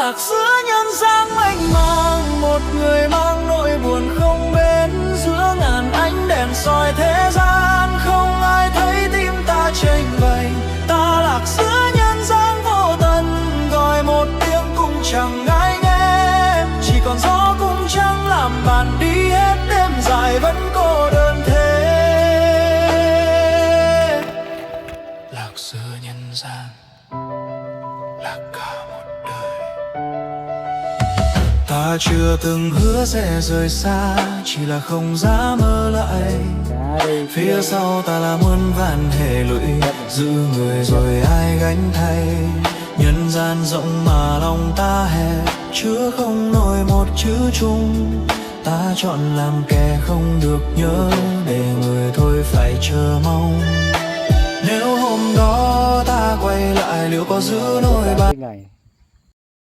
lạc giữa nhân gian mênh mang, một người mang nỗi buồn không bên, giữa ngàn ánh đèn soi thế gian. Không ai thấy tim ta chênh vênh, ta lạc giữa nhân gian vô tận, gọi một tiếng cũng chẳng ai nghe. Chỉ còn gió cũng chẳng làm bạn đi hết đêm dài, vẫn cô đơn thế. Lạc giữa nhân gian, lạc cả một đời. Ta chưa từng hứa sẽ rời xa, chỉ là không dám mơ lại. Phía sau ta là muôn vàn hệ lụy, giữ người rồi ai gánh thay. Nhân gian rộng mà lòng ta hẹp, chứa không nổi một chữ chung. Ta chọn làm kẻ không được nhớ, để người thôi phải chờ mong. Nếu hôm đó ta quay lại, liệu có giữ nỗi